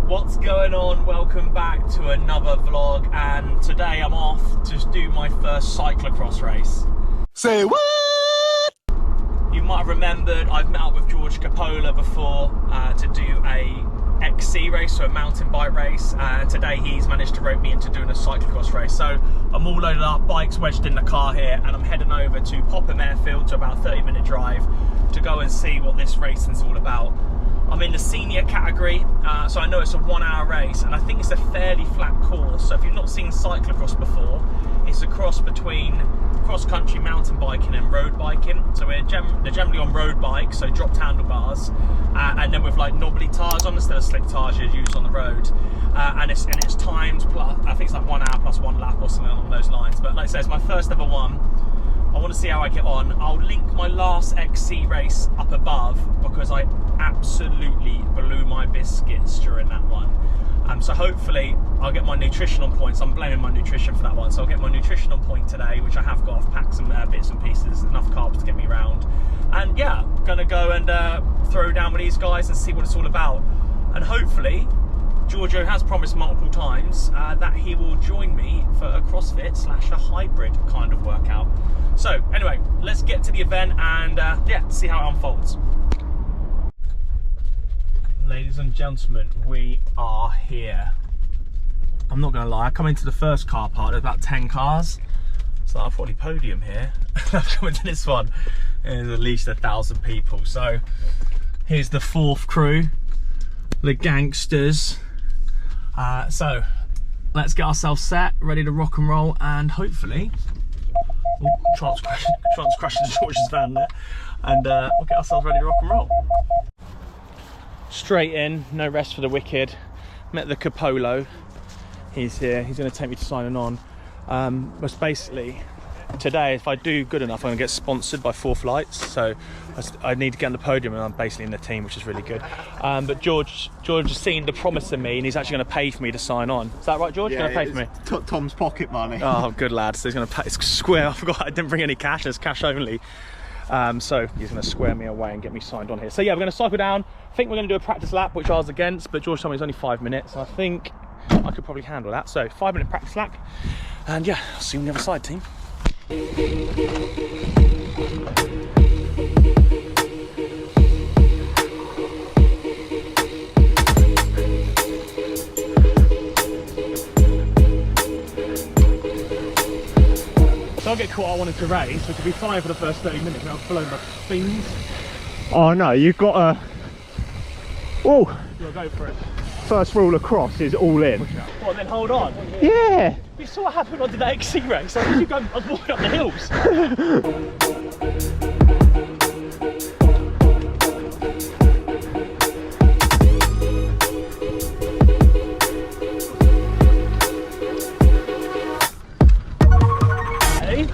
What's going on? Welcome back to another vlog, and today I'm off to do my first cyclocross race. Say what? You might have remembered I've met up with George Coppola before to do a XC race, so a mountain bike race, and today he's managed to rope me into doing a cyclocross race. So I'm all loaded up, bikes wedged in the car here, and I'm heading over to Popham Airfield, to about a 30-minute drive, to go and see what this racing's all about. I'm in the senior category, so I know it's a 1 hour race, and I think it's a fairly flat course. So if you've not seen cyclocross before, it's a cross between cross-country mountain biking and road biking. So they're generally on road bikes, so dropped handlebars, and then with like knobbly tyres on instead of slick tyres you'd use on the road. And it's timed plus, I think it's like 1 hour plus 1 lap or something along those lines. But like I said, it's my first ever one. I want to see how I get on. I'll link my last XC race up above because I absolutely blew my biscuits during that one. So hopefully I'll get my nutrition on point. So I'm blaming my nutrition for that one. So I'll get my nutrition on point today, which I have got. I've packed some bits and pieces, enough carbs to get me around. And yeah, gonna go and throw down with these guys and see what it's all about. And hopefully, Giorgio has promised multiple times that he will join me for a CrossFit / a hybrid kind of workout. So anyway, let's get to the event and yeah, see how it unfolds. Ladies and gentlemen, we are here. I'm not gonna lie, I come into the first car park, there's about 10 cars. So I've got a podium here. I've come into this one, there's at least 1,000 people. So here's the fourth crew, the gangsters. So let's get ourselves set, ready to rock and roll, and hopefully, Trant's crashing George's van there, and we'll get ourselves ready to rock and roll. Straight in, no rest for the wicked. Met the Coppola. He's here. He's going to take me to signing on. But basically, today, if I do good enough, I'm going to get sponsored by 4 Flights. So I need to get on the podium, and I'm basically in the team, which is really good. But George has seen the promise in me, and he's actually going to pay for me to sign on. Is that right, George? Yeah, He's going to pay for me. Tom's pocket money. Oh, good lad. So he's going to pay. It's square. I forgot I didn't bring any cash. It's cash only. So he's going to square me away and get me signed on here. So yeah, we're going to cycle down. I think we're going to do a practice lap, which I was against, but George told me it's only 5 minutes. I think I could probably handle that. So 5-minute practice lap, and yeah, I'll see you on the other side, team. So I'll get caught. I wanted to race, which would be fine for the first 30 minutes. I'll blow my fins. Oh no, you've got a... Oh! You'll go for it. First rule of cross is all in. What, then hold on? Yeah! You saw what happened on the XC race. I was walking up the hills.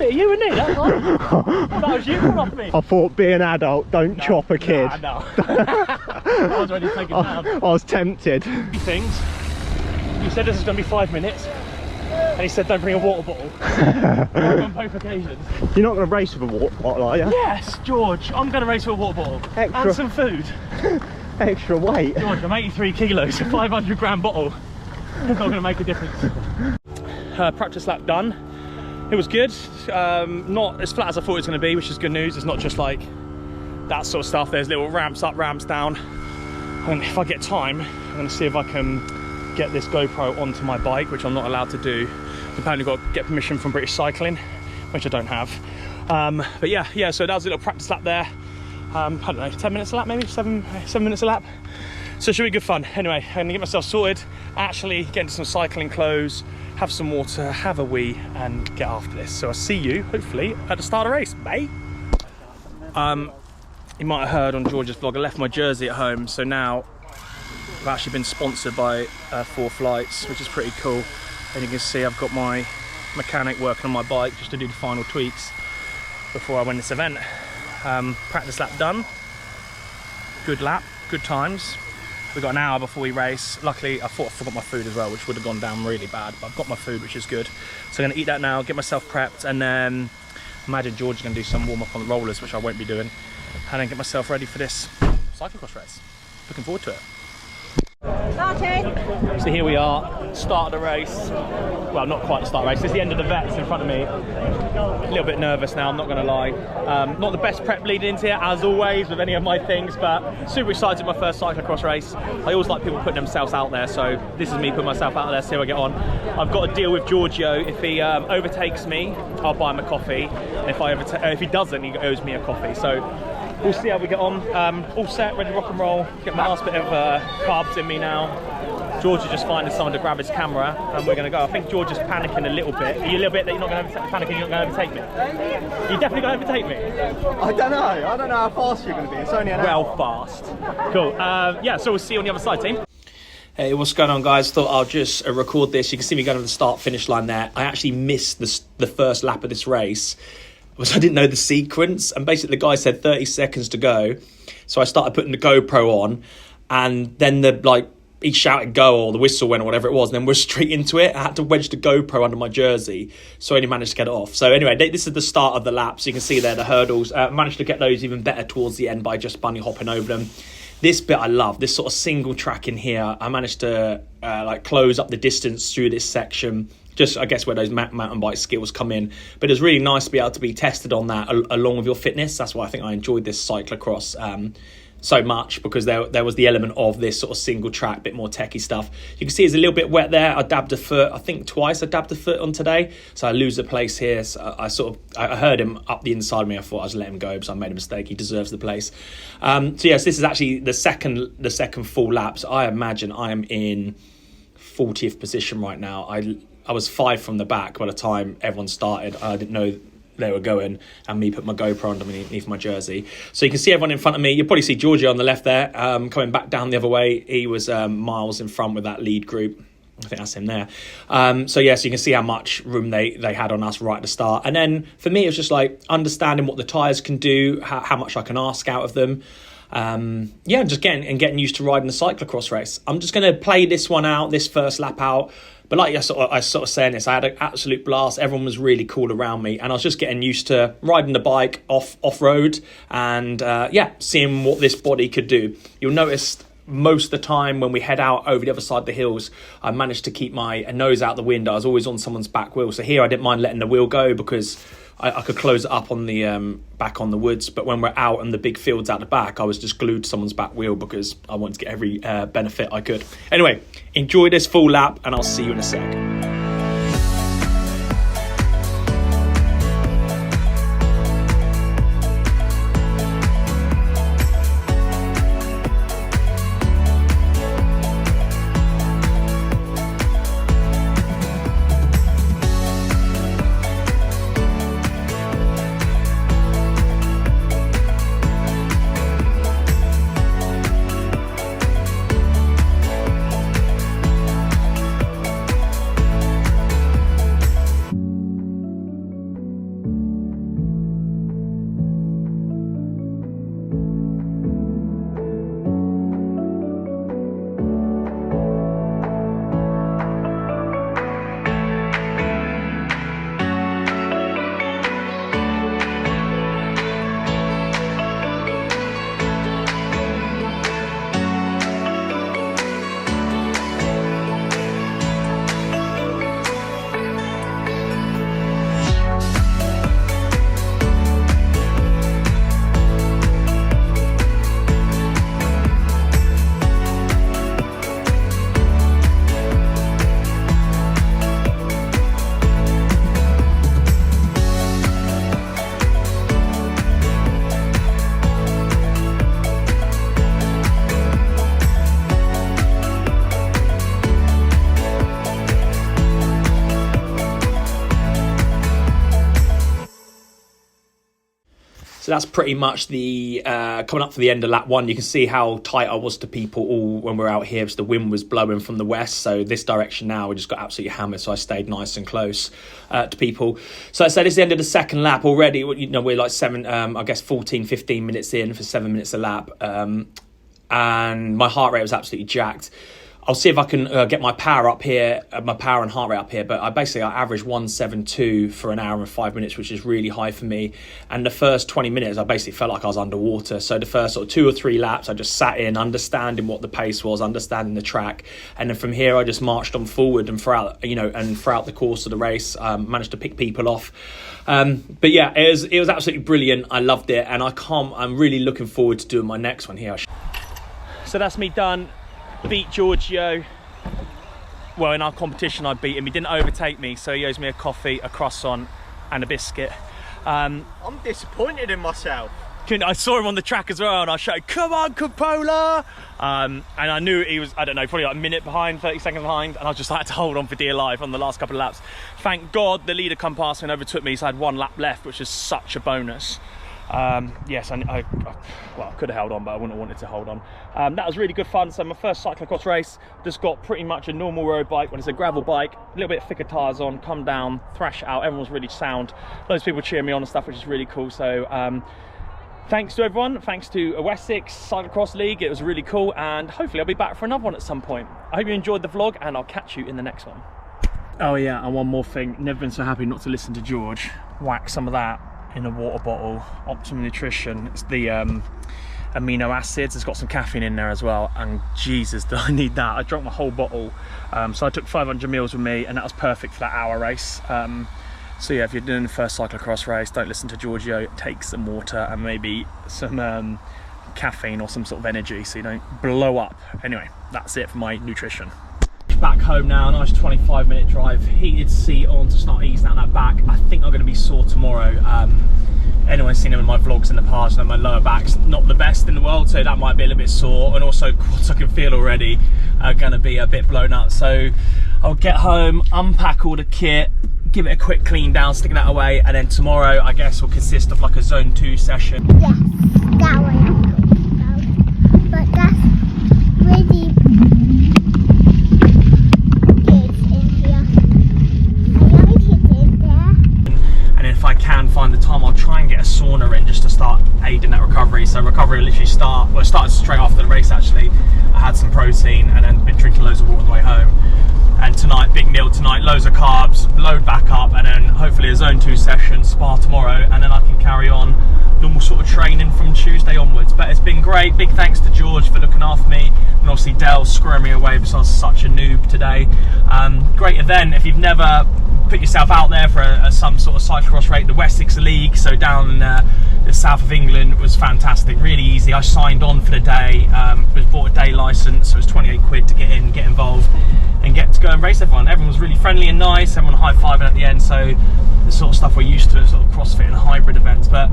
You and me, that one? That was you coming off me. I thought, be an adult, don't chop a kid. No. I was ready to take it down. I was tempted. Things. You said this is going to be 5 minutes, and he said don't bring a water bottle. On both occasions. You're not going to race with a water bottle, are you? Yes, George, I'm going to race with a water bottle. Extra. And some food. Extra weight. George, I'm 83 kilos, a 500 gram bottle. It's not going to make a difference. Practice lap done. It was good, not as flat as I thought it was going to be, which is good news. It's not just like that sort of stuff. There's little ramps up, ramps down. And if I get time, I'm going to see if I can get this GoPro onto my bike, which I'm not allowed to do. I've apparently got to get permission from British Cycling, which I don't have. But yeah, so that was a little practice lap there. I don't know, 10 minutes a lap maybe, 7 minutes a lap. So it should be good fun. Anyway, I'm going to get myself sorted, actually get into some cycling clothes, have some water, have a wee, and get after this. So I'll see you, hopefully, at the start of the race, mate. You might have heard on George's vlog, I left my jersey at home, so now I've actually been sponsored by 4 Flights, which is pretty cool. And you can see I've got my mechanic working on my bike just to do the final tweaks before I win this event. Practice lap done. Good lap, good times. We've got an hour before we race. Luckily, I thought I forgot my food as well, which would have gone down really bad, but I've got my food, which is good. So I'm gonna eat that now, get myself prepped, and then imagine George is gonna do some warm up on the rollers, which I won't be doing, and then get myself ready for this cyclocross race. Looking forward to it. So here we are, start of the race. Well, not quite the start of the race, it's the end of the vets in front of me. A little bit nervous now, I'm not going to lie. Not the best prep leading into it, as always, with any of my things, but super excited, my first cyclocross race. I always like people putting themselves out there, so this is me putting myself out there, see how I get on. I've got a deal with Giorgio. If he overtakes me, I'll buy him a coffee. And if he doesn't, he owes me a coffee. So we'll see how we get on. All set, ready to rock and roll. Get my last bit of carbs in me now. George is just finding someone to grab his camera, and we're going to go. I think George is panicking a little bit. Are you a little bit that you're not going to panicking? You're not going to overtake me? You're definitely going to overtake me? I don't know how fast you're going to be. It's only an hour. Well, fast. Cool. Yeah, so we'll see you on the other side, team. Hey, what's going on, guys? Thought I'll just record this. You can see me going to the start-finish line there. I actually missed the first lap of this race. I didn't know the sequence, and basically the guy said 30 seconds to go. So I started putting the GoPro on, and then he shouted go, or the whistle went, or whatever it was, and then we're straight into it. I had to wedge the GoPro under my jersey, so I only managed to get it off. So anyway, this is the start of the lap, so you can see there the hurdles. Managed to get those even better towards the end by just bunny hopping over them. This bit I love, this sort of single track in here. I managed to close up the distance through this section, just I guess where those mountain bike skills come in. But it's really nice to be able to be tested on that along with your fitness. That's why I think I enjoyed this cyclocross so much, because there was the element of this sort of single track, bit more techie stuff. You can see it's a little bit wet there. I dabbed a foot, I think twice I dabbed a foot on today, so I lose the place here. So I heard him up the inside of me. I thought I was letting him go because I made a mistake. He deserves the place. So yes, this is actually the second full lap. So I imagine I am in 40th position right now. I was 5 from the back by the time everyone started. I didn't know they were going, and me put my GoPro underneath my jersey. So you can see everyone in front of me. You'll probably see Giorgio on the left there, coming back down the other way. He was miles in front with that lead group. I think that's him there. So yeah, so you can see how much room they had on us right at the start. And then for me, it was just like understanding what the tyres can do, how much I can ask out of them. Just getting used to riding the cyclocross race. I'm just going to play this one out, this first lap out. But like I sort of saying this, I had an absolute blast. Everyone was really cool around me, and I was just getting used to riding the bike off-road and seeing what this body could do. You'll notice most of the time when we head out over the other side of the hills, I managed to keep my nose out the wind. I was always on someone's back wheel. So here I didn't mind letting the wheel go because I could close it up on the back on the woods. But when we're out and the big fields out the back, I was just glued to someone's back wheel because I wanted to get every benefit I could. Anyway, enjoy this full lap, and I'll see you in a sec. So that's pretty much the coming up for the end of lap one. You can see how tight I was to people all when we were out here because the wind was blowing from the west. So this direction now, we just got absolutely hammered. So I stayed nice and close to people. So I said it's the end of the second lap already. You know, we're like 14, 15 minutes in for 7 minutes a lap. And my heart rate was absolutely jacked. I'll see if I can get my power up here, my power and heart rate up here. But I averaged 172 for an hour and 5 minutes, which is really high for me. And the first 20 minutes, I basically felt like I was underwater. So the first sort of 2 or 3 laps, I just sat in, understanding what the pace was, understanding the track. And then from here, I just marched on forward. And throughout the course of the race, managed to pick people off. But yeah, it was absolutely brilliant. I loved it. And I'm really looking forward to doing my next one here. So that's me done. Beat Giorgio. Well, in our competition I beat him. He didn't overtake me, so he owes me a coffee, a croissant and a biscuit. I'm disappointed in myself. I saw him on the track as well and I shouted, "Come on, Coppola!" And I knew he was, I don't know, probably like a minute behind, 30 seconds behind, and I just had to hold on for dear life on the last couple of laps. Thank God the leader come past and overtook me, so I had 1 lap left, which is such a bonus. Yes, I could have held on, but I wouldn't have wanted to hold on. That was really good fun. So my first cyclocross race, just got pretty much a normal road bike when it's a gravel bike, a little bit thicker tyres on, come down, thrash it out. Everyone was really sound. Loads of people cheering me on and stuff, which is really cool. So thanks to everyone. Thanks to Wessex Cyclocross League. It was really cool, and hopefully I'll be back for another one at some point. I hope you enjoyed the vlog, and I'll catch you in the next one. Oh yeah, and one more thing. Never been so happy not to listen to George. Whack some of that in a water bottle. Optimum Nutrition. It's the amino acids. It's got some caffeine in there as well, and Jesus, do I need that. I drank my whole bottle. So I took 500 mils with me, and that was perfect for that hour race. So yeah, if you're doing the first cyclocross race, don't listen to Giorgio. Take some water and maybe some caffeine or some sort of energy so you don't blow up. Anyway, that's it for my nutrition. Back home now, nice 25-minute drive, heated seat on to start easing out that back. I think I'm going to be sore tomorrow. Anyone's seen them in my vlogs in the past, and my lower back's not the best in the world, so that might be a little bit sore, and also quads I can feel already are going to be a bit blown up. So I'll get home, unpack all the kit, give it a quick clean down, stick that away, and then tomorrow I guess will consist of like a zone 2 session. Yes, that way I'm talking about. But that's really if I can find the time, I'll try and get a sauna in just to start aiding that recovery. So recovery will literally started straight after the race actually. I had some protein and then been drinking loads of water on the way home. And tonight, big meal tonight, loads of carbs, load back up, and then hopefully a zone 2 session, spar tomorrow, and then I can carry on normal sort of training from Tuesday onwards. But it's been great. Big thanks to George for looking after me, and obviously Dell screwing me away because I was such a noob today. Great event. If you've never put yourself out there for some sort of cyclocross race, the Wessex League, so down in the south of England, was fantastic, really easy. I signed on for the day, was bought a day licence, so it was 28 quid to get in, get involved, and get to go and race everyone. Everyone was really friendly and nice, everyone high-fiving at the end, so the sort of stuff we're used to at sort of CrossFit and hybrid events. But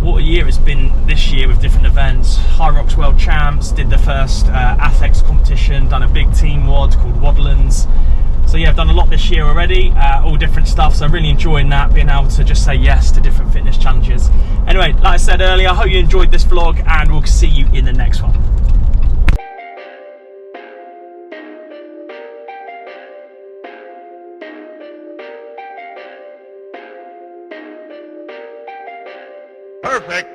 what a year it's been this year with different events. Hyrox World Champs, did the first athletics competition, done a big team WOD called Wadlands. So yeah, I've done a lot this year already, all different stuff, so I'm really enjoying that, being able to just say yes to different fitness challenges. Anyway, like I said earlier, I hope you enjoyed this vlog, and we'll see you in the next one. Perfect.